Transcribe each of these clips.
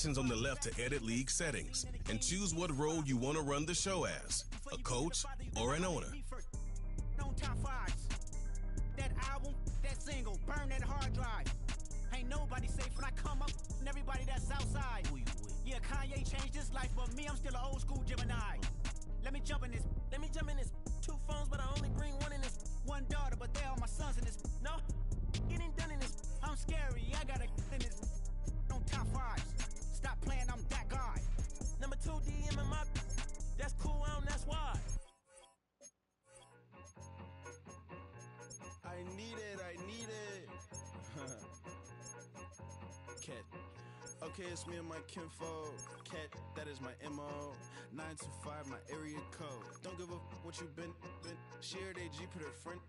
options on the left to edit league settings and choose what role you want to run the show as, a coach or an owner. That album, that single, burn that hard drive. Ain't nobody safe when I come up, and everybody that's outside. Yeah, Kanye changed his life, but me, I'm still an old school Gemini. Let me jump in this. 2 phones, but I only bring one in this. 1 daughter, but they all my sons in this. No, getting done in this. I'm scary, I got a in this. On top 5s. Stop playing, I'm that guy. Number 2 DM in my. That's cool, that's why. I need it. Cat. Okay, it's me and my kinfolk. Cat, that is my MO. 925, my area code. Don't give a what you been. Shared AG, put her front.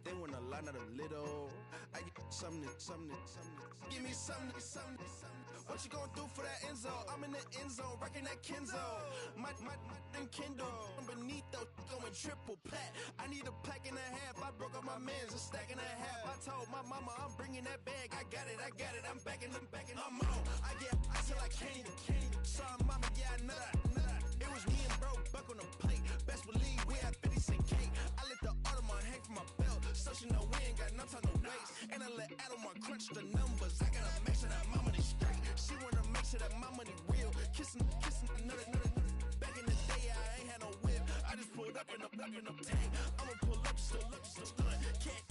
They want a lot, not a little. I get something. Give me something. What you gonna do for that Enzo? I'm in the end zone, rocking that Kenzo. My Kindle. I'm beneath though, going triple plat. I need a pack and a half. I broke up my mans, a stack and a half. I told my mama I'm bringing that bag. I got it. I'm backing, I'm on. I get ice like candy. Sorry, mama, yeah, I know that. It was me and bro, buck on the plate. Best believe we had 50 cent cake. I let the Audemars hang from my belt, so she know we ain't got no time to waste. And I let Audemars crunch the numbers. I gotta make sure that my money straight. She wanna make sure that my money real. Kissing another. Back in the day, I ain't had no whip. I just pulled up in the tank. I'ma pull up just to stun. Can't,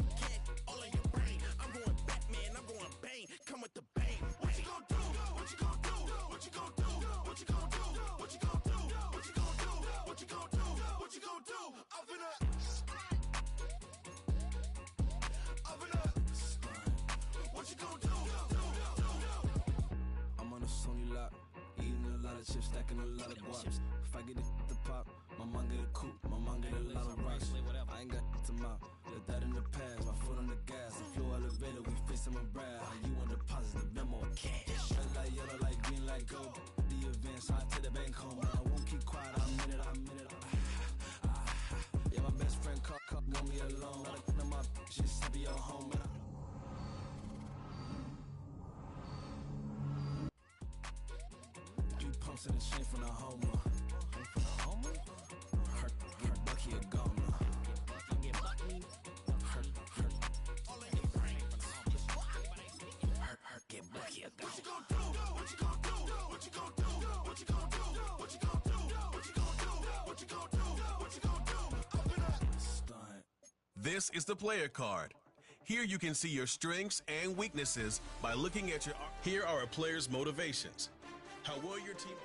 all in your brain. I'm going Batman, I'm going bang. Come with the bang. What you gon' do? What you gon' do? What you gon' do? What you gon' do? What you gon' do? What you gon' do? What you gon' do? What you gon' do? Up in up. What you gon' do? I'm on a Sony lot, eating a lot of chips, stacking a lot of guaps. If I get it to pop, my mom get a coupe, my mom get a lot of rocks. I ain't got to mouth, let that in the past. My foot on the gas, the floor elevator, we face them and brag. How you want deposit the memo of cash? Red light, yellow light, green light, gold. The event, so I take the bank home. I won't keep quiet, I'm in it. Yeah, my best friend called, want me alone. None of my bitches be your home. 3 pumps in the chain from the Homer. Her Bucky a goner. Her get Bucky a goner. What you gon' do? What you gon' do? What you gon' do? What you gon' do? What you gon' do? What you gon' do? What you gon' do? What you gon' do? Open up. Stunt. This is the player card. Here you can see your strengths and weaknesses by looking at your. Here are a player's motivations. How well your team.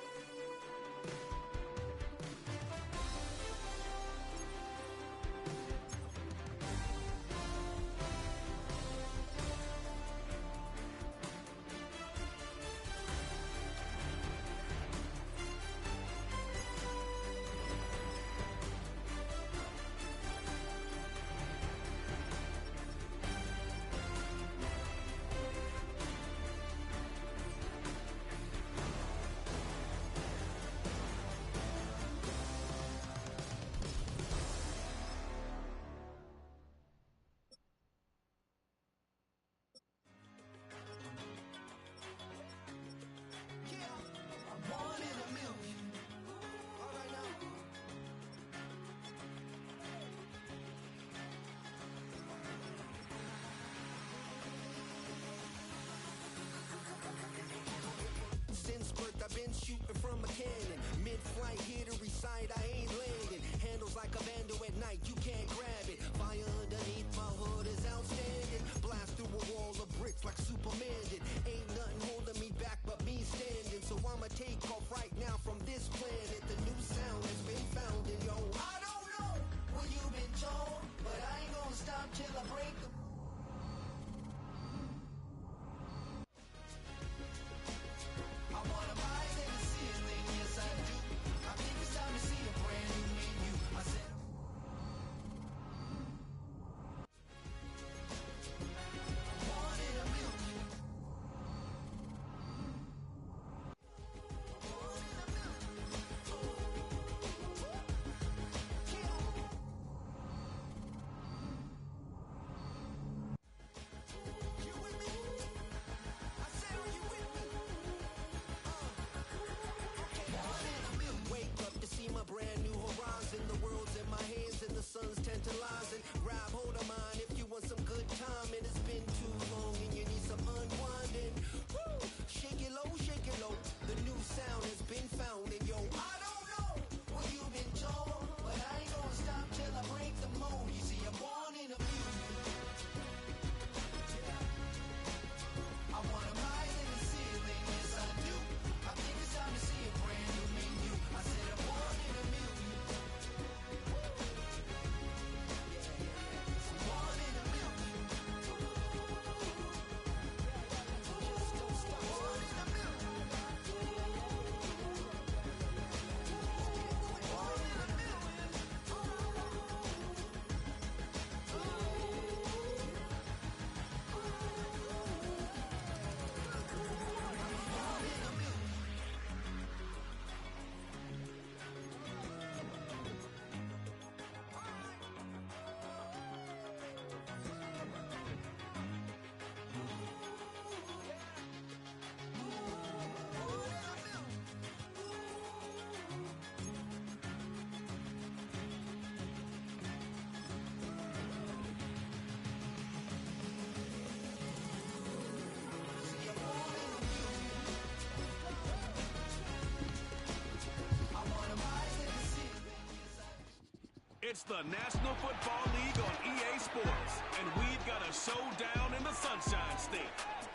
It's the National Football League on EA Sports, and we've got a showdown in the Sunshine State.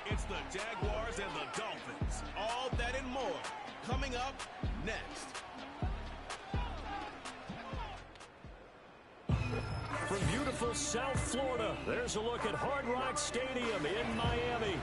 It's the Jaguars and the Dolphins. All that and more coming up next. From beautiful South Florida, there's a look at Hard Rock Stadium in Miami.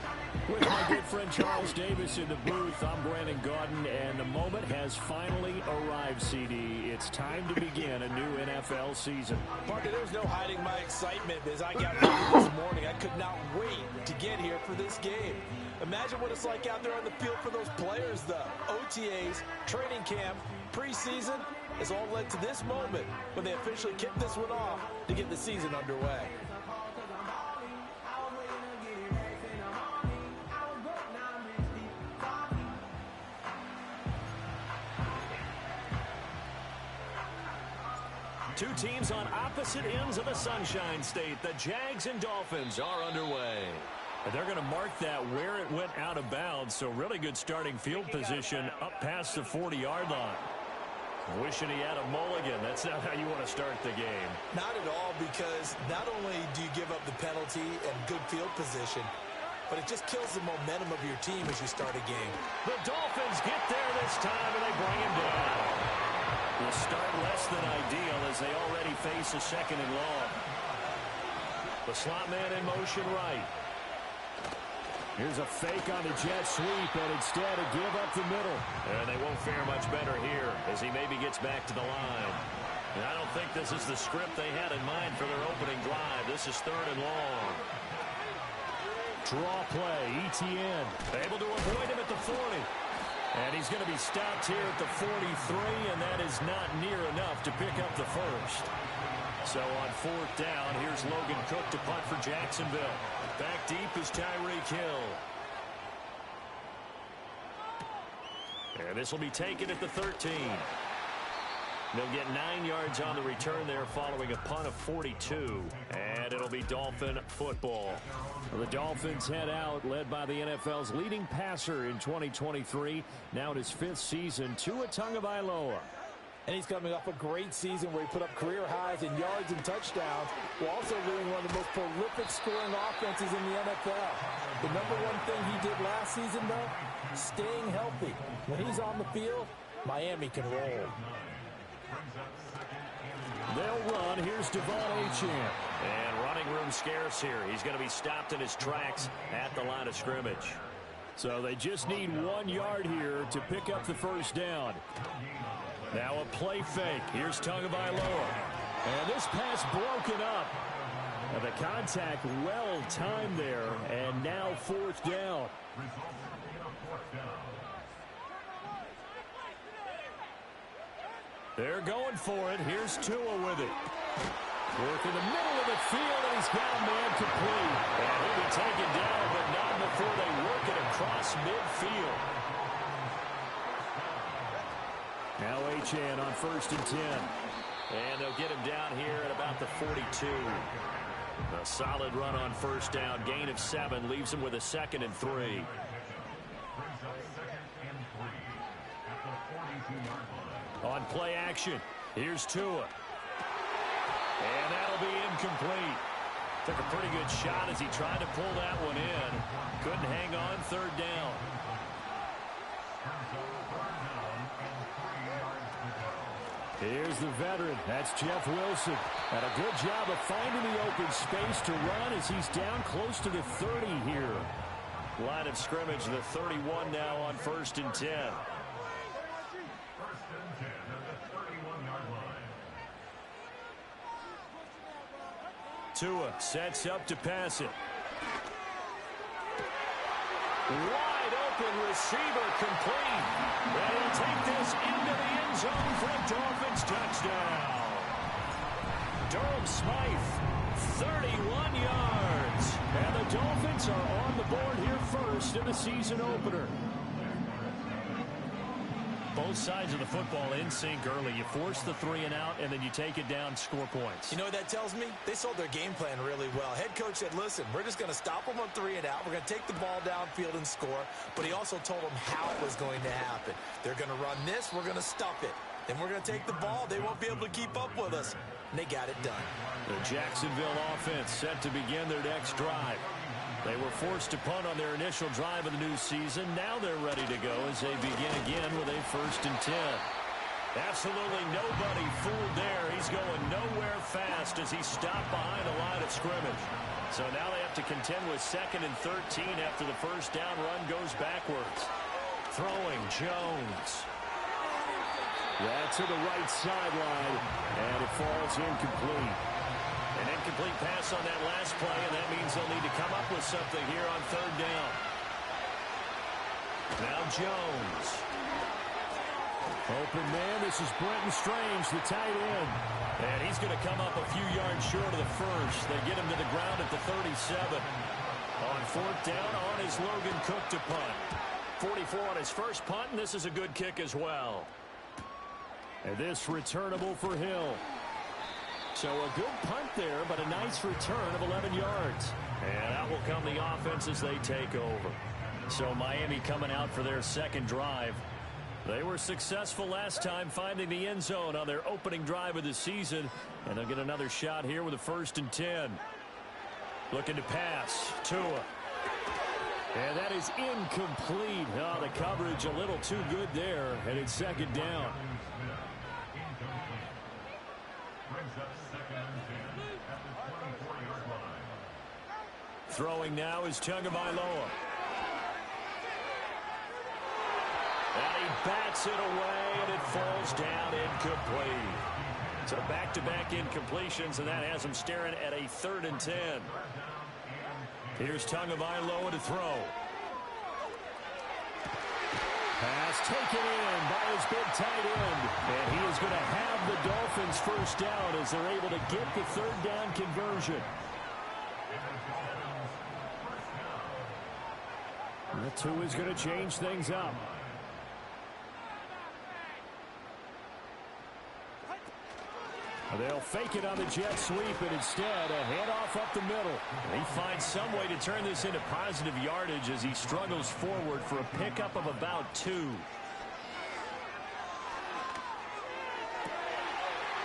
With my good friend Charles Davis in the booth, I'm Brandon Gaudin, and the moment has finally arrived, CD. It's time to begin a new NFL season. Parker, there's no hiding my excitement as I got ready this morning. I could not wait to get here for this game. Imagine what it's like out there on the field for those players, though. OTAs, training camp, preseason has all led to this moment when they officially kick this one off to get the season underway. Two teams on opposite ends of the Sunshine State. The Jags and Dolphins are underway. And they're going to mark that where it went out of bounds, so really good starting field position up past the 40-yard line. Wishing he had a mulligan. That's not how you want to start the game. Not at all, because not only do you give up the penalty and good field position, but it just kills the momentum of your team as you start a game. The Dolphins get there this time, and they bring him down. The start less than ideal as they already face a second and long. The slot man in motion right. Here's a fake on the jet sweep, and instead a give up the middle. And they won't fare much better here as he maybe gets back to the line. And I don't think this is the script they had in mind for their opening drive. This is third and long. Draw play, ETN. Able to avoid him at the 40. And he's going to be stopped here at the 43, and that is not near enough to pick up the first. So on fourth down, here's Logan Cook to punt for Jacksonville. Back deep is Tyreek Hill. And this will be taken at the 13. They'll get 9 yards on the return there following a punt of 42. And it'll be Dolphin football. Well, the Dolphins head out, led by the NFL's leading passer in 2023. Now in his 5th season, Tua Tagovailoa. And he's coming off a great season where he put up career highs in yards and touchdowns, while also leading one of the most prolific scoring offenses in the NFL. The number one thing he did last season, though, staying healthy. When he's on the field, Miami can roll. They'll run. Here's Devon Achane. And running room scarce here. He's going to be stopped in his tracks at the line of scrimmage. So they just need 1 yard here to pick up the first down. Now a play fake. Here's Tagovailoa. And this pass broken up. And the contact well timed there. And now fourth down. They're going for it. Here's Tua with it. Work in the middle of the field, and he's got a man complete. And he'll be taken down, but not before they work it across midfield. Now Achane on 1st and 10. And they'll get him down here at about the 42. A solid run on first down. Gain of 7 leaves him with a 2nd and 3. On play action, here's Tua. And that'll be incomplete. Took a pretty good shot as he tried to pull that one in. Couldn't hang on, third down. Here's the veteran. That's Jeff Wilson. And a good job of finding the open space to run as he's down close to the 30 here. Line of scrimmage, the 31 now on 1st and 10. Tua sets up to pass it. Wide open receiver complete. And he'll take this into the end zone for a Dolphins touchdown. Durham Smythe, 31 yards. And the Dolphins are on the board here first in the season opener. Both sides of the football in sync early. You force the 3 and out, and then you take it down, score points. You know what that tells me? They sold their game plan really well. Head coach said, listen, we're just going to stop them on 3 and out. We're going to take the ball downfield and score. But he also told them how it was going to happen. They're going to run this. We're going to stuff it. and we're going to take the ball. They won't be able to keep up with us. And they got it done. The Jacksonville offense set to begin their next drive. They were forced to punt on their initial drive of the new season. Now they're ready to go as they begin again with a 1st and 10. Absolutely nobody fooled there. He's going nowhere fast as he stopped behind the line of scrimmage. So now they have to contend with 2nd and 13 after the first down run goes backwards. Throwing Jones. That's to the right sideline, and it falls incomplete. An incomplete pass on that last play, and that means they'll need to come up with something here on 3rd down. Now Jones. Open man, this is Brenton Strange, the tight end. And he's going to come up a few yards short of the first. They get him to the ground at the 37. On 4th down, on is Logan Cook to punt. 44 on his first punt, and this is a good kick as well. And this returnable for Hill. So a good punt there, but a nice return of 11 yards. And out will come the offense as they take over. So Miami coming out for their 2nd drive. They were successful last time finding the end zone on their opening drive of the season. And they'll get another shot here with a 1st and 10. Looking to pass. Tua. And that is incomplete. Oh, the coverage a little too good there. And it's 2nd down. Throwing now is Tagovailoa. And he bats it away, and it falls down incomplete. So back-to-back incompletions, and that has him staring at a 3rd and 10. Here's Tagovailoa to throw. Pass taken in by his big tight end. And he is going to have the Dolphins 1st down as they're able to get the 3rd down conversion. That 2 is going to change things up. They'll fake it on the jet sweep, and instead a handoff up the middle. And he finds some way to turn this into positive yardage as he struggles forward for a pickup of about 2.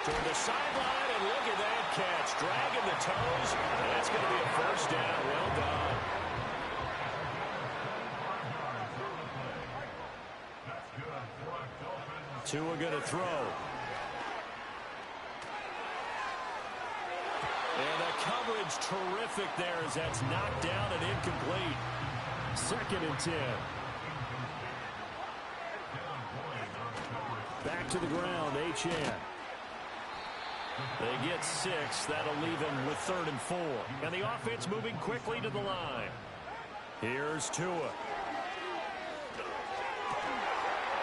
Toward the sideline, and look at that catch. Dragging the toes, and that's going to be a 1st down. Well done. Tua going to throw. And the coverage terrific there as that's knocked down and incomplete. 2nd and 10. Back to the ground, Achane. They get 6. That'll leave him with 3rd and 4. And the offense moving quickly to the line. Here's Tua.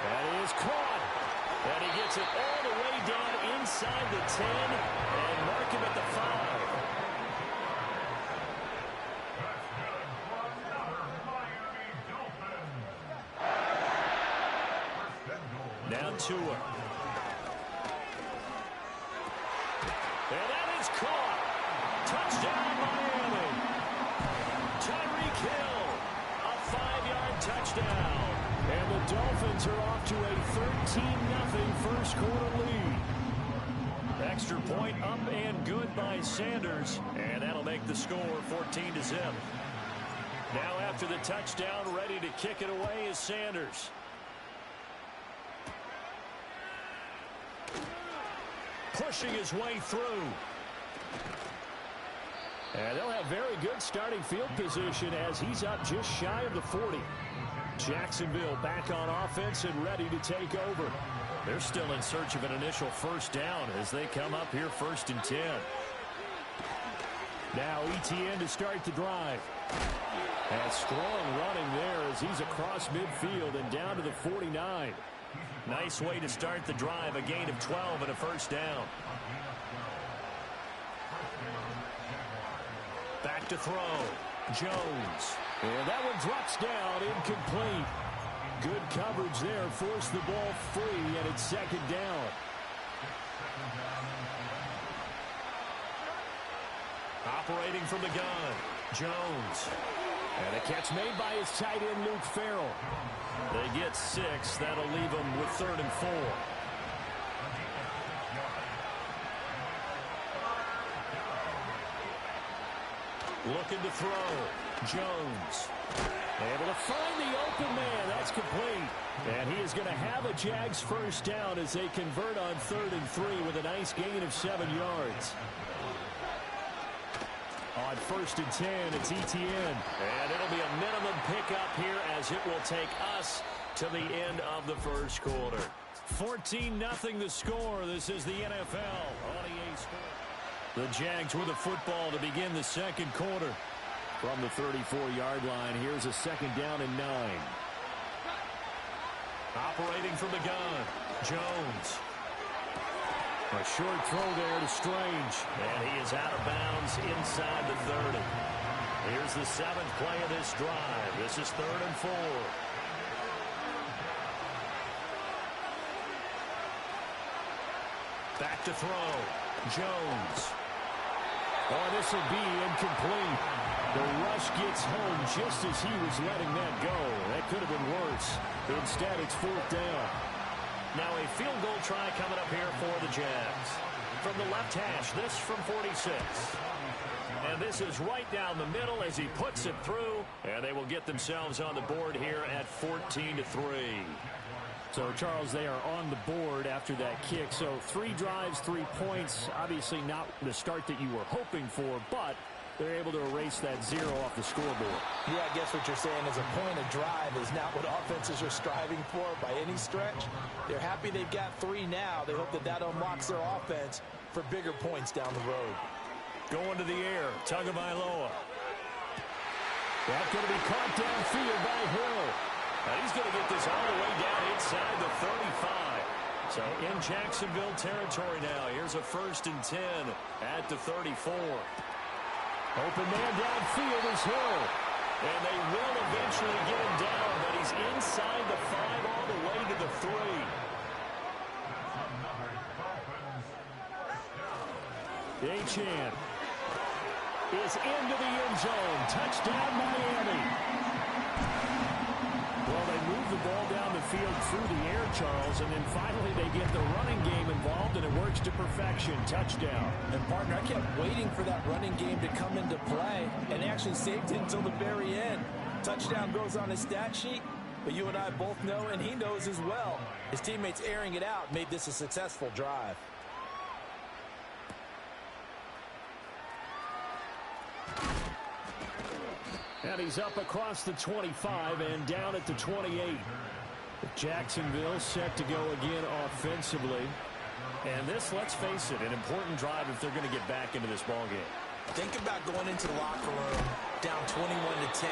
That is caught. And he gets it all the way down inside the 10 and mark him at the 5. Now Tua. And that is caught. Touchdown, Miami. Tyreek Hill. A 5-yard touchdown. And the Dolphins are off to a 13-0 first quarter lead. Extra point up and good by Sanders. And that'll make the score 14-0. Now after the touchdown, ready to kick it away is Sanders. Pushing his way through. And they'll have very good starting field position as he's up just shy of the 40. Jacksonville back on offense and ready to take over. They're still in search of an initial 1st down as they come up here 1st and 10. Now Etienne to start the drive. And strong running there as he's across midfield and down to the 49. Nice way to start the drive, a gain of 12 and a 1st down. Back to throw. Jones. And that one drops down, incomplete. Good coverage there, forced the ball free, and it's 2nd down. Operating from the gun, Jones. And a catch made by his tight end, Luke Farrell. They get 6. That'll leave them with 3rd and 4. Looking to throw. Jones. Able to find the open man. That's complete. And he is going to have a Jags first down as they convert on 3rd and 3 with a nice gain of 7 yards. On 1st and 10, it's Etienne. And it'll be a minimum pickup here as it will take us to the end of the first quarter. 14-0 the score. This is the NFL on EA Sports. The Jags with the football to begin the second quarter. From the 34-yard line, here's a 2nd down and 9. Operating from the gun, Jones. A short throw there to Strange. And he is out of bounds inside the 30. Here's the 7th play of this drive. This is 3rd and 4. Back to throw. Jones. Oh, this will be incomplete. The rush gets home just as he was letting that go. That could have been worse. Instead, it's 4th down. Now a field goal try coming up here for the Jags. From the left hash, this from 46. And this is right down the middle as he puts it through. And they will get themselves on the board here at 14-3. So, Charles, they are on the board after that kick. So 3 drives, 3 points. Obviously not the start that you were hoping for, but they're able to erase that 0 off the scoreboard. Yeah, I guess what you're saying is a point of drive is not what offenses are striving for by any stretch. They're happy they've got 3 now. They hope that that unlocks their offense for bigger points down the road. Going to the air, Tagovailoa. That's going to be caught downfield by Hill. And he's going to get this all the way down inside the 35. So in Jacksonville territory now. Here's a 1st and 10 at the 34. Open man downfield is Hill. And they will eventually get him down, but he's inside the 5 all the way to the 3. Achane is into the end zone. Touchdown, Miami. Well, they move the ball down the field through the air, Charles, and then finally they get the running game involved, and it works to perfection. Touchdown. And, partner, I kept waiting for that running game to come into play, and they actually saved it until the very end. Touchdown goes on his stat sheet, but you and I both know, and he knows as well, his teammates airing it out made this a successful drive. And he's up across the 25 and down at the 28. Jacksonville set to go again offensively. And this, let's face it, an important drive if they're going to get back into this ballgame. Think about going into the locker room down 21-10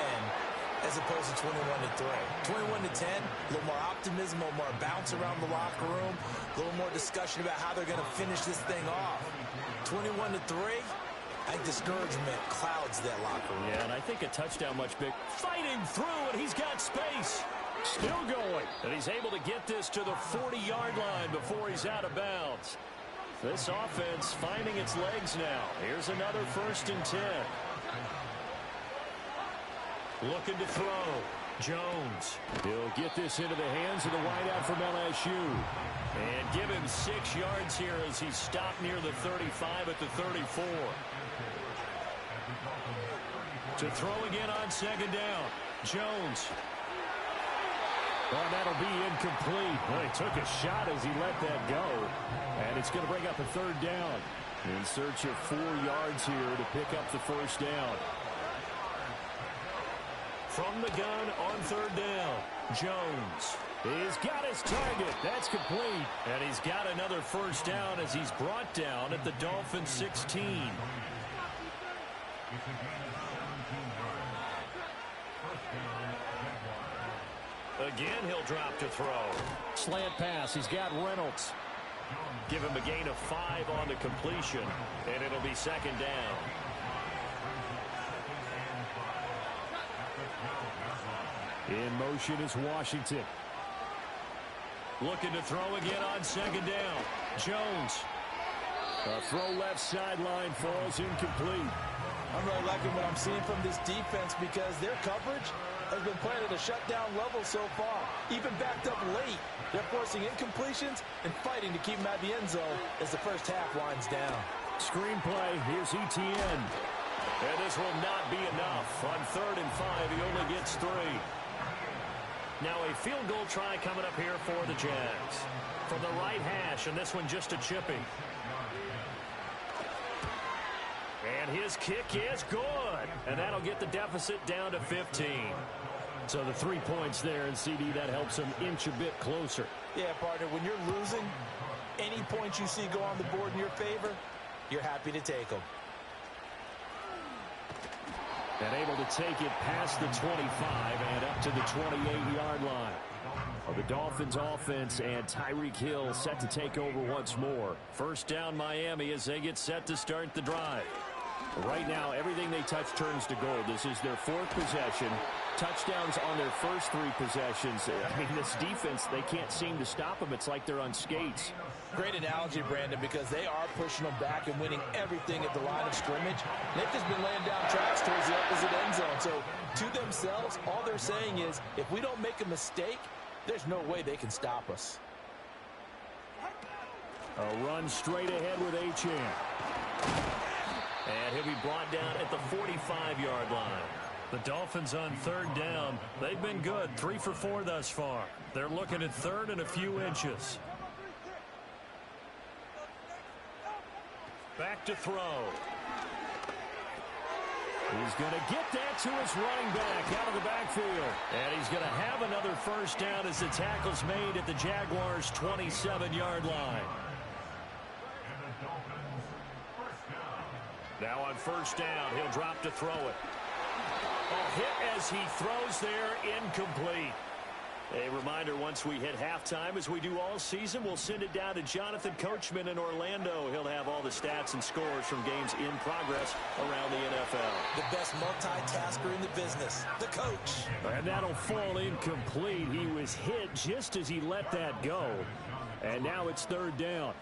as opposed to 21-3. 21-10, a little more optimism, a little more bounce around the locker room, a little more discussion about how they're going to finish this thing off. 21-3. I think discouragement clouds that locker room. Yeah, and I think a touchdown much big. Fighting through, and he's got space. Still going. And he's able to get this to the 40-yard line before he's out of bounds. This offense finding its legs now. Here's another 1st and 10. Looking to throw. Jones. He'll get this into the hands of the wideout from LSU. And give him 6 yards here as he's stopped near the 35 at the 34. To throw again on 2nd down. Jones. Well, that'll be incomplete. Well, he took a shot as he let that go. And it's going to bring up a 3rd down. In search of 4 yards here to pick up the 1st down. From the gun on 3rd down. Jones. He's got his target. That's complete. And he's got another 1st down as he's brought down at the Dolphins 16. Again, he'll drop to throw. Slant pass. He's got Reynolds. Give him a gain of 5 on the completion, and it'll be 2nd down. In motion is Washington. Looking to throw again on 2nd down. Jones. A throw left sideline falls incomplete. I'm really liking what I'm seeing from this defense because their coverage has been playing at a shutdown level so far. Even backed up late, they're forcing incompletions and fighting to keep them at the end zone as the first half winds down. Screenplay, here's Etienne. And this will not be enough. On 3rd and 5, he only gets 3. Now a field goal try coming up here for the Jags. From the right hash, and this one just a chipping. And his kick is good. And that'll get the deficit down to 15. So the 3 points there, and CD, that helps him inch a bit closer. Yeah, partner, when you're losing, any points you see go on the board in your favor, you're happy to take them. And able to take it past the 25 and up to the 28-yard line. Well, the Dolphins offense and Tyreek Hill set to take over once more. First down Miami as they get set to start the drive. Right now, everything they touch turns to gold. This is their 4th possession. Touchdowns on their first 3 possessions. I mean, this defense, they can't seem to stop them. It's like they're on skates. Great analogy, Brandon, because they are pushing them back and winning everything at the line of scrimmage. They've just been laying down tracks towards the opposite end zone. So, to themselves, all they're saying is, if we don't make a mistake, there's no way they can stop us. A run straight ahead with Achane. And he'll be brought down at the 45-yard line. The Dolphins on 3rd down. They've been good, 3 for 4 thus far. They're looking at 3rd and a few inches. Back to throw. He's going to get that to his running back out of the backfield. And he's going to have another first down as the tackle's made at the Jaguars' 27-yard line. Now on first down, he'll drop to throw it. A hit as he throws there, incomplete. A reminder, once we hit halftime, as we do all season, we'll send it down to Jonathan Coachman in Orlando. He'll have all the stats and scores from games in progress around the NFL. The best multitasker in the business, the coach. And that'll fall incomplete. He was hit just as he let that go. And now it's 3rd down.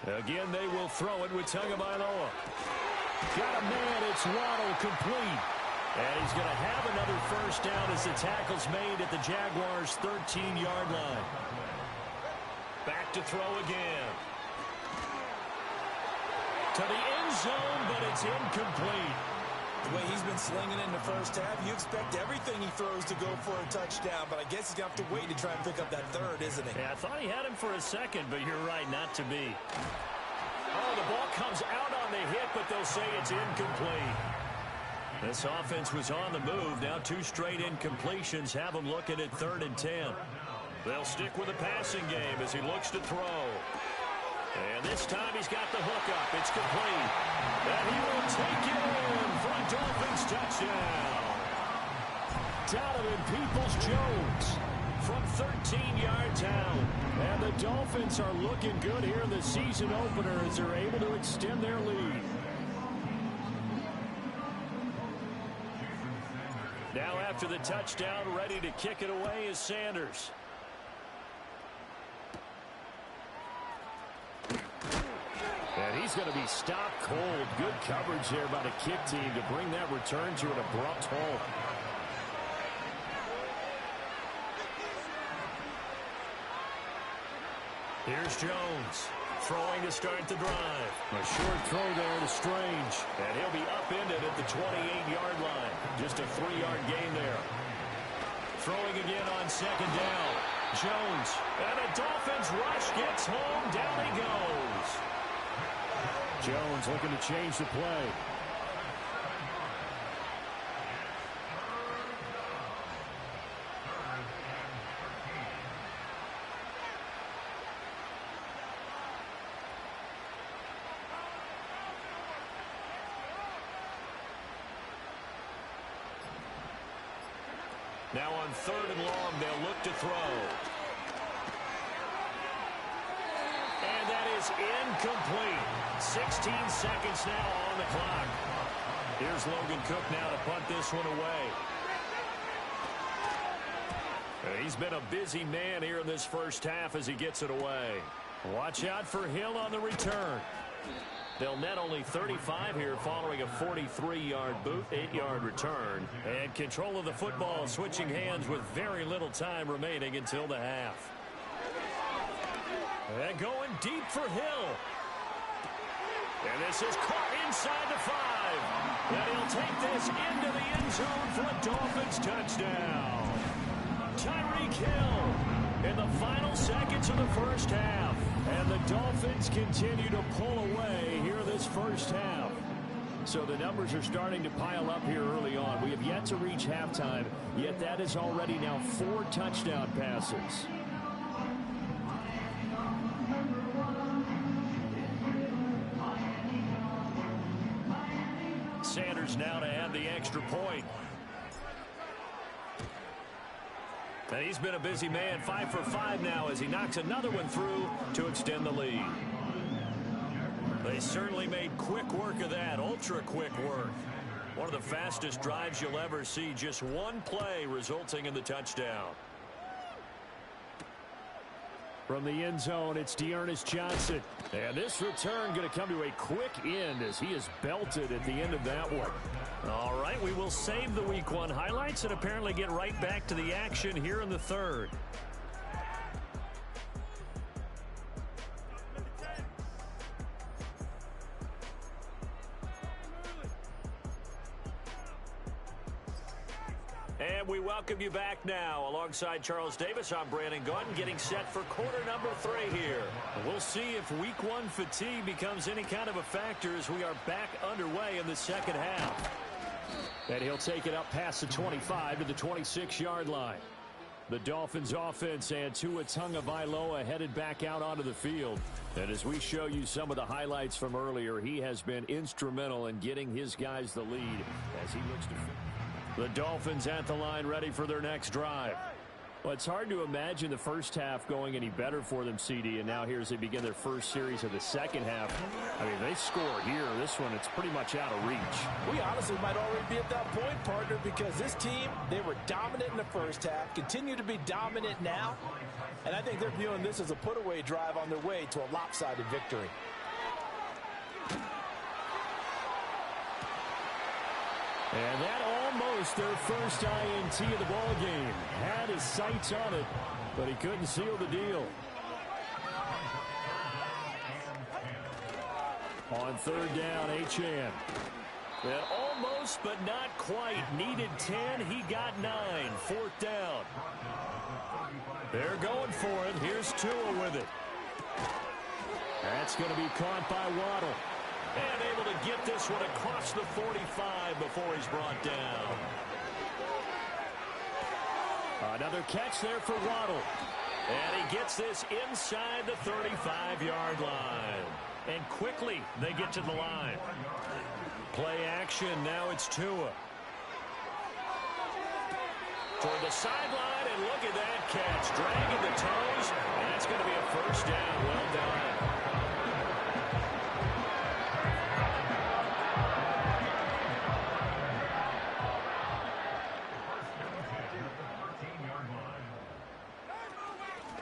Again, they will throw it with Tagovailoa. Got a man, it's Waddle, complete. And he's going to have another first down as the tackle's made at the Jaguars' 13-yard line. Back to throw again. To the end zone, but it's incomplete. The way he's been slinging in the first half, you expect everything he throws to go for a touchdown, but I guess he's going to have to wait to try and pick up that 3rd, isn't he? Yeah, I thought he had him for a second, but you're right, not to be. Oh, the ball comes out on the hit, but they'll say it's incomplete. This offense was on the move. Now 2 straight incompletions have them looking at 3rd and 10. They'll stick with the passing game as he looks to throw. And this time he's got the hook up. It's complete. And he will take it in for a Dolphins touchdown. Donovan Peoples-Jones from 13-yard down. And the Dolphins are looking good here in the season opener as they're able to extend their lead. Now after the touchdown, ready to kick it away is Sanders. And he's going to be stopped cold. Good coverage there by the kick team to bring that return to an abrupt halt. Here's Jones, throwing to start the drive. A short throw there to Strange. And he'll be upended at the 28-yard line. Just a 3-yard gain there. Throwing again on 2nd down. Jones, and the Dolphins rush gets home. Down he goes. Jones looking to change the play. Now on 3rd and long, they'll look to throw. And that is incomplete. 16 seconds now on the clock. Here's Logan Cook now to punt this one away. He's been a busy man here in this first half as he gets it away. Watch out for Hill on the return. They'll net only 35 here following a 43-yard boot, 8-yard return. And control of the football switching hands with very little time remaining until the half. And going deep for Hill. And this is caught inside the 5. And he'll take this into the end zone for a Dolphins touchdown. Tyreek Hill in the final seconds of the first half. And the Dolphins continue to pull away here this first half. So the numbers are starting to pile up here early on. We have yet to reach halftime, yet that is already now 4 touchdown passes. Sanders now to add the extra point. And he's been a busy man, 5 for 5 now as he knocks another one through to extend the lead. They certainly made quick work of that, ultra quick work. One of the fastest drives you'll ever see, just one play resulting in the touchdown. From the end zone, it's Dearness Johnson. And this return going to come to a quick end as he is belted at the end of that one. All right, we will save the Week 1 highlights and apparently get right back to the action here in the third. And we welcome you back now. Alongside Charles Davis, I'm Brandon Gaudin, getting set for quarter number 3 here. We'll see if Week 1 fatigue becomes any kind of a factor as we are back underway in the second half. And he'll take it up past the 25 to the 26-yard line. The Dolphins offense and Tua Tagovailoa headed back out onto the field. And as we show you some of the highlights from earlier, he has been instrumental in getting his guys the lead as he looks to... The Dolphins at the line ready for their next drive. Well, it's hard to imagine the first half going any better for them, CD, and now here as they begin their first series of the second half. I mean, they score here. This one, it's pretty much out of reach. We honestly might already be at that point, partner, because this team, they were dominant in the first half, continue to be dominant now, and I think they're viewing this as a put-away drive on their way to a lopsided victory. And that almost their first INT of the ball game. Had his sights on it, but he couldn't seal the deal. On third down, Achane. And almost, but not quite. Needed 10. He got 9. Fourth down. They're going for it. Here's Tua with it. That's going to be caught by Waddle. And able to get this one across the 45 before he's brought down. Another catch there for Waddle. And he gets this inside the 35-yard line. And quickly they get to the line. Play action. Now it's Tua. Toward the sideline, and look at that catch. Dragging the toes. And that's going to be a first down. Well done.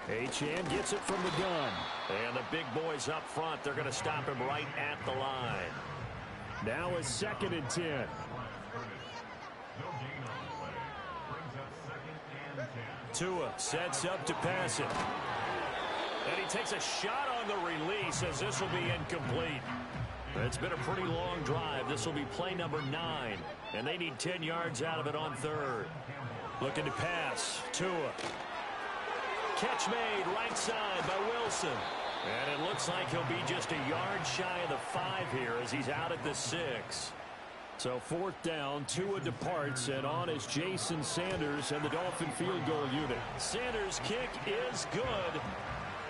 Achane gets it from the gun. And the big boys up front, they're going to stop him right at the line. Now it's 2nd and 10. Tua sets up to pass it. And he takes a shot on the release as this will be incomplete. It's been a pretty long drive. This will be play number 9. And they need 10 yards out of it on third. Looking to pass. Tua. Catch made right side by Wilson. And it looks like he'll be just a yard shy of the 5 here as he's out at the 6. So fourth down, Tua departs, and on is Jason Sanders and the Dolphin field goal unit. Sanders' kick is good.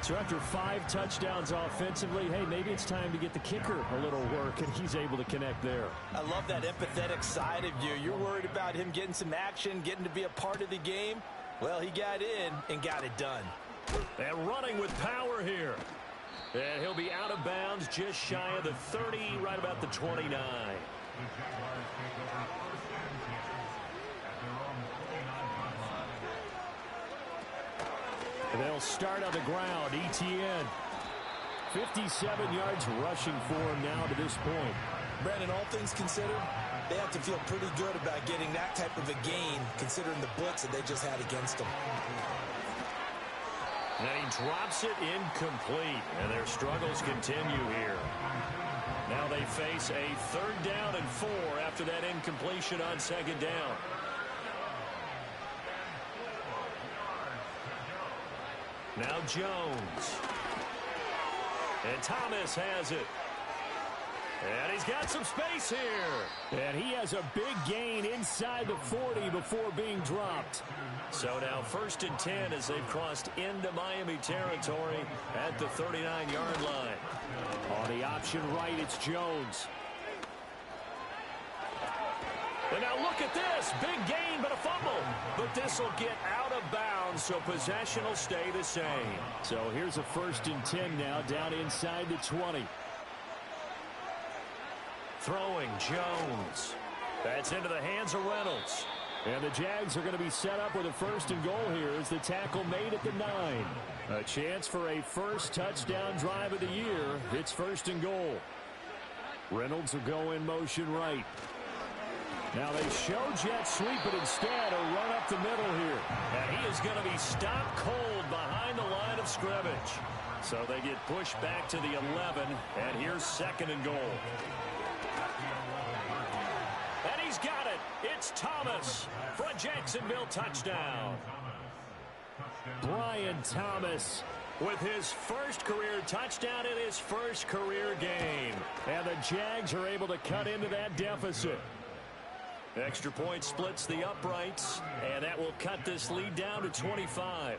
So after 5 touchdowns offensively, hey, maybe it's time to get the kicker a little work, and he's able to connect there. I love that empathetic side of you. You're worried about him getting some action, getting to be a part of the game. Well, he got in and got it done. And running with power here. And he'll be out of bounds just shy of the 30, right about the 29. They'll start on the ground. ETN. 57 yards rushing for him now to this point. Brandon, all things considered, they have to feel pretty good about getting that type of a gain, considering the blitz that they just had against them. And he drops it incomplete, and their struggles continue here. Now they face a 3rd down and 4 after that incompletion on 2nd down. Now Jones. And Thomas has it. And he's got some space here. And he has a big gain inside the 40 before being dropped. So now 1st and 10 as they've crossed into Miami territory at the 39-yard line. On the option right, it's Jones. And now look at this. Big gain, but a fumble. But this will get out of bounds, so possession will stay the same. So here's a 1st and 10 now, down inside the 20. Throwing Jones. That's into the hands of Reynolds. And the Jags are going to be set up with a 1st and goal here as the tackle made at the 9. A chance for a first touchdown drive of the year. It's 1st and goal. Reynolds will go in motion right. Now they show jet sweep, but instead a run up the middle here. And he is going to be stopped cold behind the line of scrimmage. So they get pushed back to the 11, and here's 2nd and goal. And he's got it. It's Thomas for a Jacksonville touchdown. Brian Thomas with his 1st career touchdown in his 1st career game. And the Jags are able to cut into that deficit. Extra point splits the uprights, and that will cut this lead down to 25.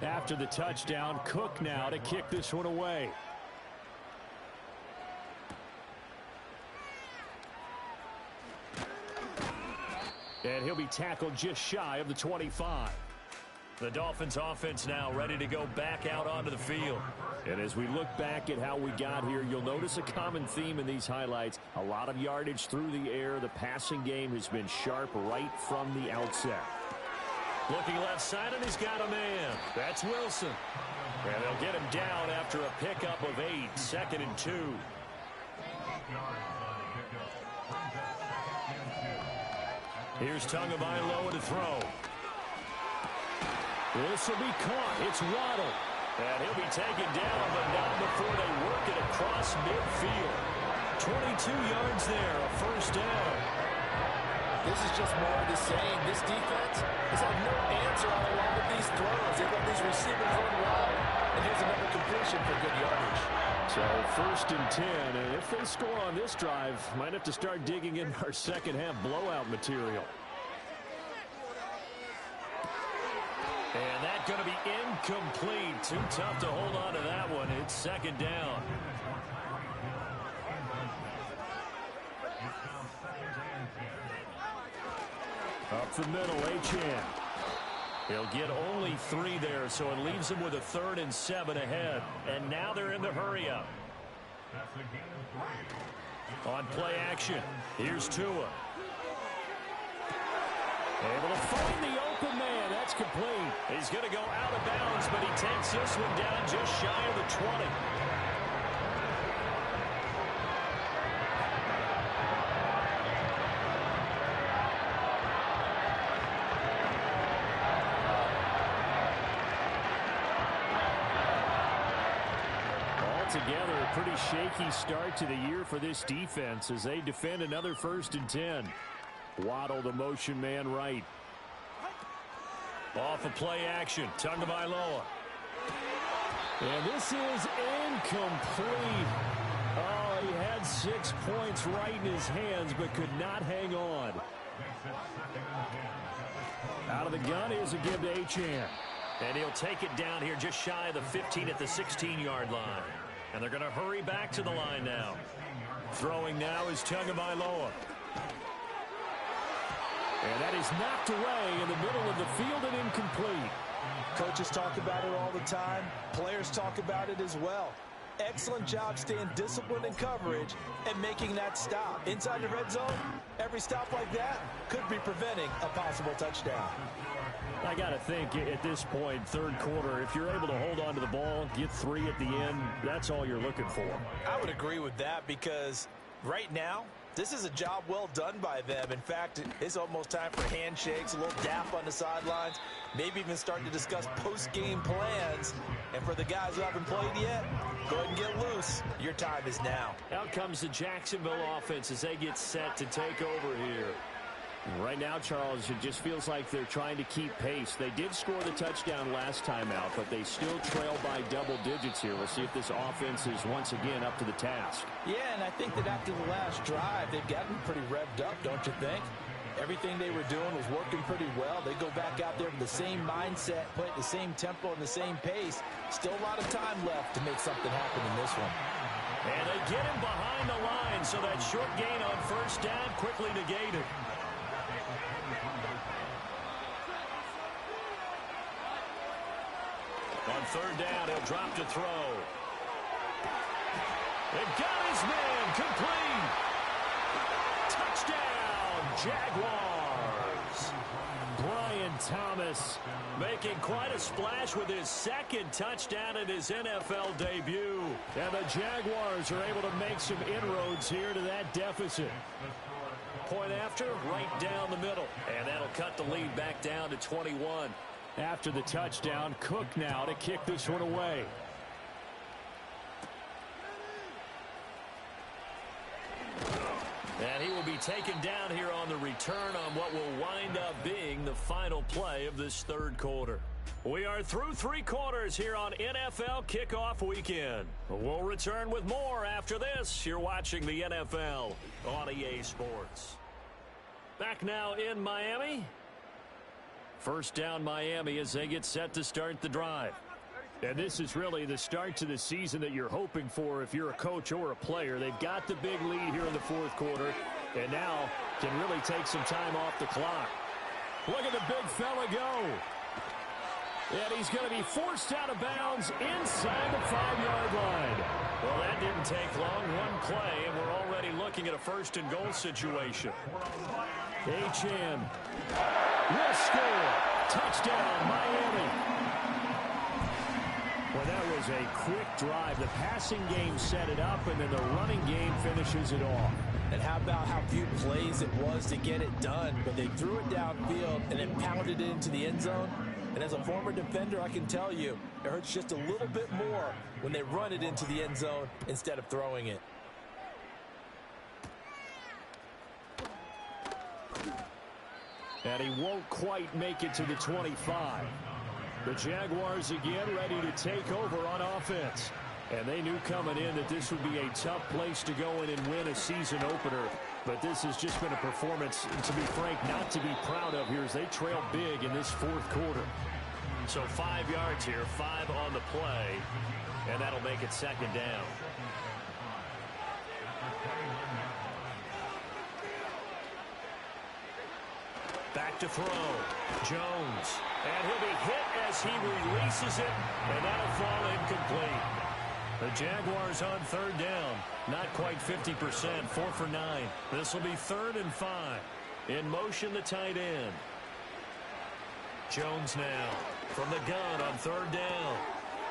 After the touchdown, Cook now to kick this one away. And he'll be tackled just shy of the 25. The Dolphins offense now ready to go back out onto the field. And as we look back at how we got here, you'll notice a common theme in these highlights. A lot of yardage through the air. The passing game has been sharp right from the outset. Looking left side, and he's got a man. That's Wilson. And they'll get him down after a pickup of 8, 2nd and 2. Here's Tagovailoa to throw. This will be caught. It's Waddle. And he'll be taken down, but not before they work it across midfield. 22 yards there, a 1st down. This is just more of the same. This defense has had no answer on a lot of these throws. They let these receivers run wild. And here's another completion for good yardage. So 1st and 10, and if they score on this drive, might have to start digging in our 2nd half blowout material. And that's going to be incomplete. Too tough to hold on to that one. It's 2nd down. Up the middle, Achane. He'll get only 3 there, so it leaves him with a 3rd and 7 ahead. And now they're in the hurry-up. On play action, here's Tua. Able to find the open man. That's complete. He's going to go out of bounds, but he takes this one down just shy of the 20. Altogether, a pretty shaky start to the year for this defense as they defend another 1st and 10. Waddle, the motion man right. Off of play action, Tagovailoa. And this is incomplete. Oh, he had 6 points right in his hands, but could not hang on. Out of the gun, here's a give to Achane. And he'll take it down here just shy of the 15 at the 16-yard line. And they're going to hurry back to the line now. Throwing now is Tagovailoa. And that is knocked away in the middle of the field and incomplete. Coaches talk about it all the time. Players talk about it as well. Excellent job staying disciplined in coverage and making that stop. Inside the red zone, every stop like that could be preventing a possible touchdown. I got to think at this point, 3rd quarter, if you're able to hold on to the ball, get 3 at the end, that's all you're looking for. I would agree with that because right now, This is a job well done by them. In fact, it's almost time for handshakes, a little dap on the sidelines, maybe even starting to discuss post-game plans. And for the guys who haven't played yet, go ahead and get loose. Your time is now. Out comes the Jacksonville offense as they get set to take over here. Right now, Charles, it just feels like they're trying to keep pace. They did score the touchdown last time out, but they still trail by double digits here. We'll see if this offense is once again up to the task. Yeah, and I think that after the last drive, they've gotten pretty revved up, don't you think? Everything they were doing was working pretty well. They go back out there with the same mindset, play at the same tempo and the same pace. Still a lot of time left to make something happen in this one. And they get him behind the line, so that short gain on first down quickly negated. On third down, he'll drop to throw. And got his man complete. Touchdown, Jaguars. Brian Thomas making quite a splash with his second touchdown in his NFL debut. And the Jaguars are able to make some inroads here to that deficit. Point after, right down the middle. And that'll cut the lead back down to 21. After the touchdown, Cook now to kick this one away. And he will be taken down here on the return on what will wind up being the final play of this third quarter. We are through 3 quarters here on NFL Kickoff Weekend. We'll return with more after this. You're watching the NFL on EA Sports. Back now in Miami. First down Miami as they get set to start the drive. And this is really the start to the season that you're hoping for if you're a coach or a player. They've got the big lead here in the fourth quarter and now can really take some time off the clock. Look at the big fella go. And he's going to be forced out of bounds inside the 5-yard line. Well, that didn't take long. One play, and we're already looking at a first and goal situation. HM will score. Touchdown, Miami. Well, that was a quick drive. The passing game set it up, and then the running game finishes it off. And how about how few plays it was to get it done, but they threw it downfield and then pounded it into the end zone. And as a former defender, I can tell you, it hurts just a little bit more when they run it into the end zone instead of throwing it. And he won't quite make it to the 25. The Jaguars again ready to take over on offense. And they knew coming in that this would be a tough place to go in and win a season opener. But this has just been a performance, to be frank, not to be proud of here as they trail big in this fourth quarter. So 5 yards here, 5 on the play, and that'll make it second down. Back to throw. Jones. And he'll be hit as he releases it, and that'll fall incomplete. The Jaguars on third down. Not quite 50%, 4 for 9. This will be 3rd and 5. In motion, the tight end. Jones now from the gun on third down.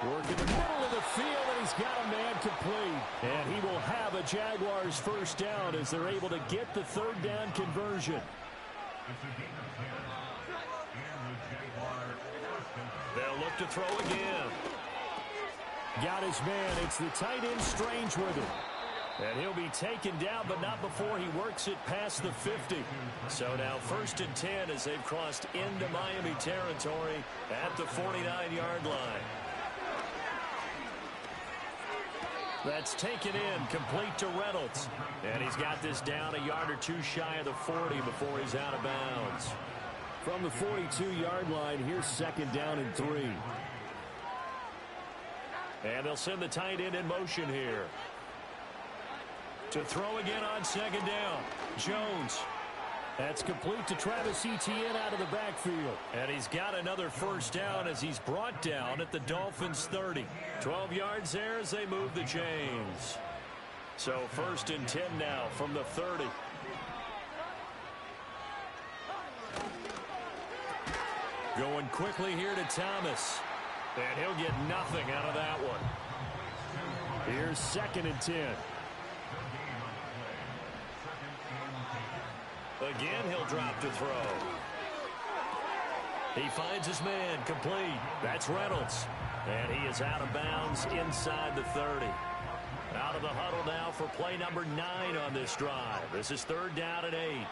Working the middle of the field, and he's got a man complete. And he will have a Jaguars first down as they're able to get the third down conversion. They'll look to throw again. Got his man. It's the tight end Strange with him. And he'll be taken down, but not before he works it past the 50. So now 1st and 10 as they've crossed into Miami territory at the 49-yard line. That's taken in, complete to Reynolds. And he's got this down a yard or two shy of the 40 before he's out of bounds. From the 42-yard line, here's 2nd down and 3. And they'll send the tight end in motion here. To throw again on 2nd down. Jones. That's complete to Travis Etienne out of the backfield. And he's got another first down as he's brought down at the Dolphins' 30. 12 yards there as they move the chains. So 1st and 10 now from the 30. Going quickly here to Thomas. And he'll get nothing out of that one. Here's 2nd and 10. Again, he'll drop to throw. He finds his man, complete. That's Reynolds. And he is out of bounds inside the 30. Out of the huddle now for play number 9 on this drive. This is 3rd down and 8.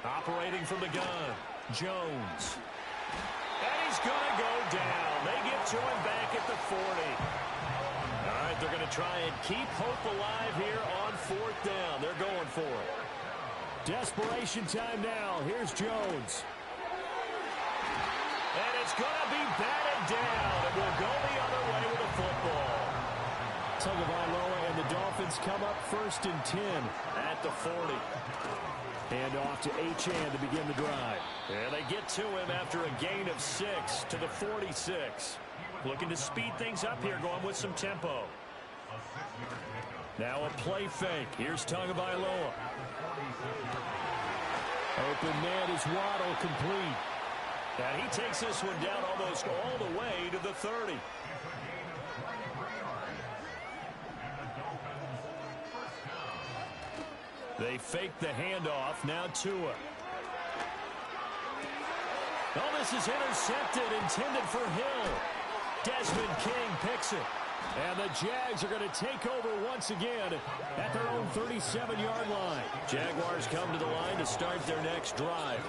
Operating from the gun, Jones. And he's going to go down. They get to him back at the 40. All right, they're going to try and keep hope alive here on 4th down. They're going for it. Desperation time now. Here's Jones. And it's going to be batted down. It will go the other way with the football. Tagovailoa and the Dolphins come up 1st and 10 at the 40. And off to Achane to begin the drive. And they get to him after a gain of 6 to the 46. Looking to speed things up here, going with some tempo. Now a play fake. Here's Tagovailoa. Open man is Waddle, complete. And he takes this one down almost all the way to the 30. They fake the handoff. Now Tua. Oh, this is intercepted, intended for Hill. Desmond King picks it. And the Jags are going to take over once again at their own 37-yard line. Jaguars come to the line to start their next drive.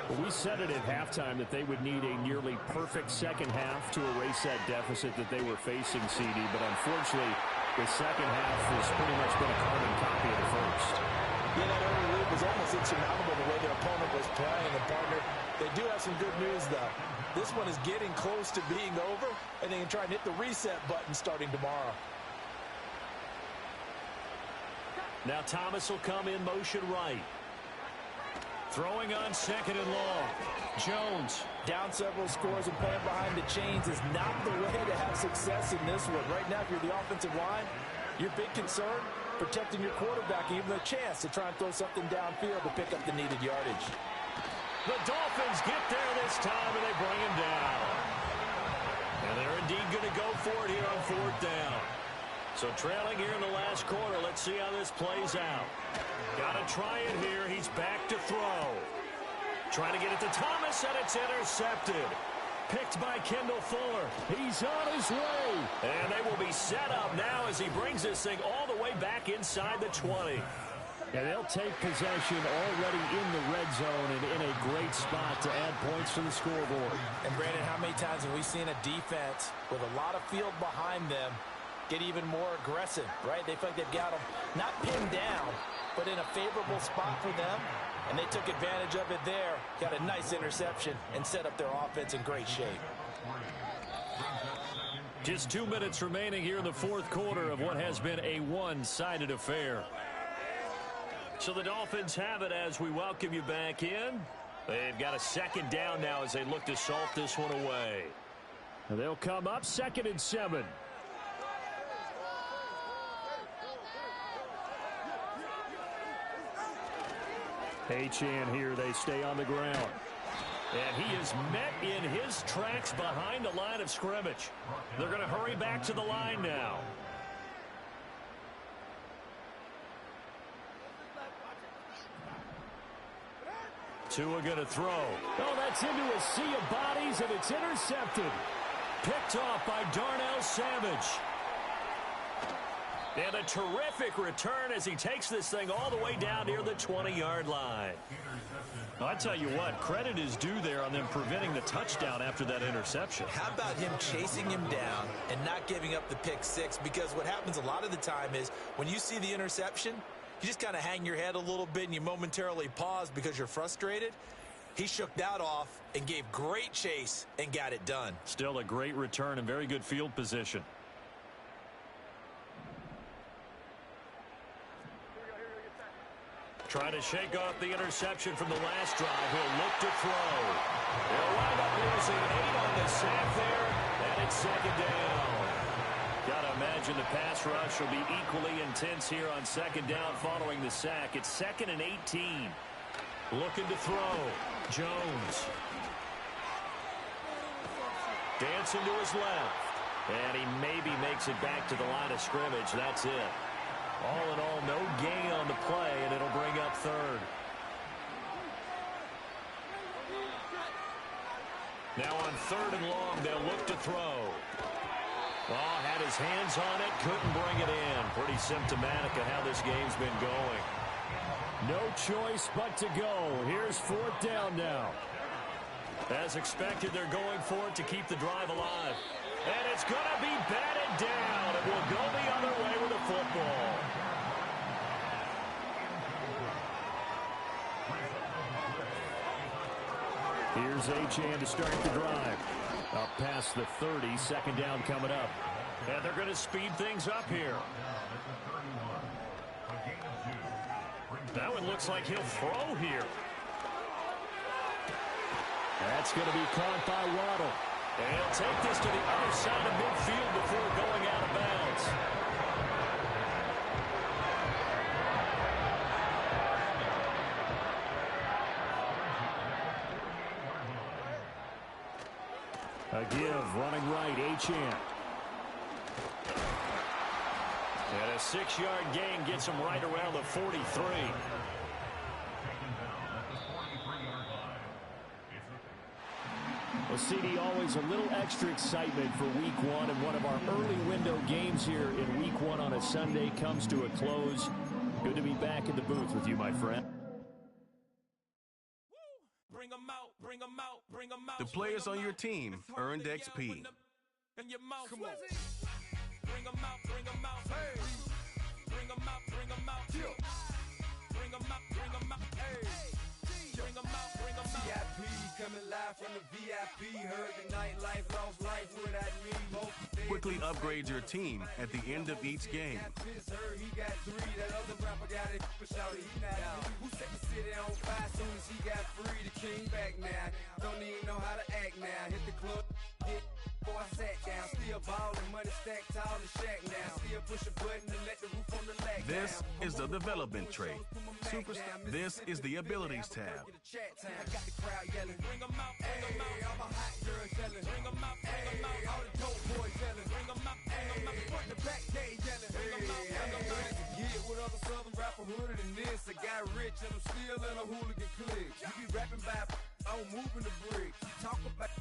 Well, we said it at halftime that they would need a nearly perfect second half to erase that deficit that they were facing, CD. But unfortunately, the second half has pretty much been a carbon copy of the first. Yeah, that early lead was almost insurmountable the way their opponent was playing. And, partner, they do have some good news, though. This one is getting close to being over, and they can try and hit the reset button starting tomorrow. Now Thomas will come in motion right. Throwing on 2nd and long. Jones. Down several scores and playing behind the chains is not the way to have success in this one. Right now, if you're the offensive line, your big concern, protecting your quarterback, and even a chance to try and throw something downfield to pick up the needed yardage. The Dolphins get there this time, and they bring him down. And they're indeed going to go for it here on 4th down. So trailing here in the last quarter, let's see how this plays out. Got to try it here. He's back to throw. Trying to get it to Thomas, and it's intercepted. Picked by Kendall Fuller. He's on his way. And they will be set up now as he brings this thing all the way back inside the 20. And they'll take possession already in the red zone and in a great spot to add points to the scoreboard. And, Brandon, how many times have we seen a defense with a lot of field behind them get even more aggressive, right? They feel like they've got them not pinned down, but in a favorable spot for them. And they took advantage of it there. Got a nice interception and set up their offense in great shape. Just 2 minutes remaining here in the 4th quarter of what has been a one-sided affair. So the Dolphins have it as we welcome you back in. They've got a 2nd down now as they look to salt this one away. And they'll come up 2nd and 7. Achane here. They stay on the ground. And he is met in his tracks behind the line of scrimmage. They're going to hurry back to the line now. Tua going to throw. Oh, that's into a sea of bodies, and it's intercepted. Picked off by Darnell Savage. And a terrific return as he takes this thing all the way down near the 20-yard line. I tell you what, credit is due there on them preventing the touchdown after that interception. How about him chasing him down and not giving up the pick six? Because what happens a lot of the time is when you see the interception, you just kind of hang your head a little bit and you momentarily pause because you're frustrated. He shook that off and gave great chase and got it done. Still a great return and very good field position. Trying to shake off the interception from the last drive. He'll look to throw. They'll wind up losing 8 on the sack there, and it's 2nd down. Got to imagine the pass rush will be equally intense here on 2nd down following the sack. It's 2nd and 18. Looking to throw. Jones. Dancing to his left. And he maybe makes it back to the line of scrimmage. That's it. All in all, no gain on the play, and it'll bring up 3rd and long. They'll look to throw. Oh, had his hands on it, couldn't bring it in. Pretty symptomatic of how this game's been going. No choice but to go. Here's 4th down now. As expected, they're going for it to keep the drive alive. And it's going to be batted down. It will go the other way with the football. Here's Achane to start the drive. Up past the 30, 2nd down coming up. And they're going to speed things up here. That one looks like he'll throw here. That's going to be caught by Waddle. And he'll take this to the other side of midfield before going out of bounds. A give, running right, Achane. And a 6-yard gain gets him right around the 43. Well, CD, always a little extra excitement for Week 1, and one of our early window games here in Week 1 on a Sunday comes to a close. Good to be back in the booth with you, my friend. The players on your team earned XP. Come on. Bring them out, bring them out. Hey. Bring them out, bring them out. Bring them out, bring them out. Hey. Bring them out, bring them out. VIP coming live from the VIP. Heard the nightlife, lost life without me. Quickly upgrade your team at the end of each game. He got 3. That other rapper got it. He not out. Who set the city on fire soon as he got free? The king back now. Don't even know how to act now. Hit the club. Before I sat down, still ballin', money stacked tall and shack now. Still push a button and let the roof on the lag. This is the development trait. This is the abilities tab. I got the crowd yelling, bring them out, bring them out. All my hot girls yelling, bring them out, bring them out. All the dope boys yelling, bring them out, bring them out. Front the back day yelling, bring them out, bring them out. Get with other southern rapper hooded than this. I got rich and I'm still in a hooligan clique. You be rapping by, I'm moving the bricks. Talk about.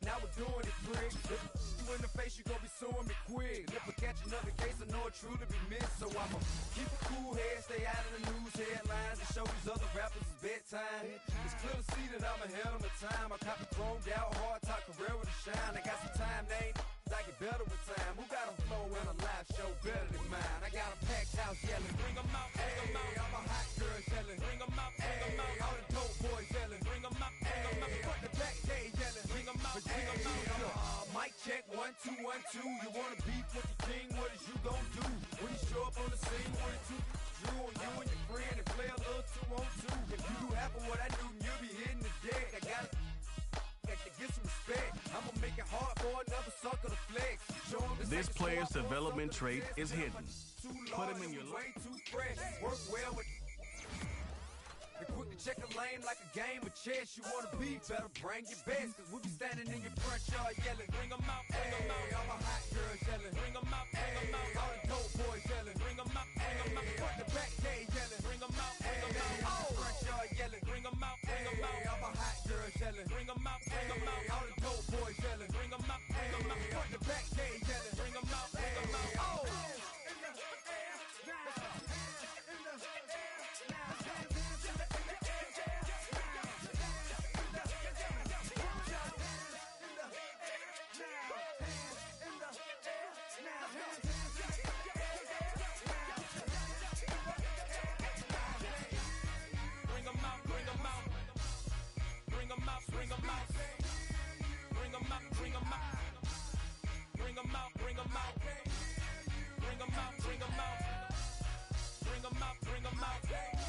Now we're doing it, prick. You in the face, you gon' be suing me quick. If I catch another case, I know it truly be missed. So I'ma keep a cool head, stay out of the news headlines, and show these other rappers it's bedtime. It's clear to see that I'm ahead of my time. I copy chromed out, hard top career with a shine. I got some time, they ain't I get better with time. Who got a flow and a live show better than mine? I got a packed house yelling, bring them out, bring them out. All my hot girls yelling, bring them out, bring them out. All the dope boys yelling, bring them out, bring them out. Front the back day yelling, bring them out, bring them out. Mic check, 1, 2, 1, 2. You wanna beef with the king? What is you gon' do? When you show up on the scene, 1, 2, Drew on you and your friend and play a little 2 on 2. If you do half of what I do, you'll be hitting the deck. I gotta get some respect. I'ma make it hard for another sucker to flex. This player's development trait is hidden. Put him in your way too fresh. Work well with. And quick to check a lane like a game of chess. You wanna be better, bring your best. Cause we be standing in your front yard yelling, bring them out, bring them out. All my hot girls yelling, bring them out, bring them out. All the dope boys yelling, bring them out, bring them out. Front the back day yelling, bring them out, bring them out. All the front yard yelling, bring them out, bring them out. All my hot girls yelling, bring them out, bring them out. All the dope boys yelling, bring them out, bring them out. Front the back day yelling, bring them out, bring them out. Oh! Bring them out.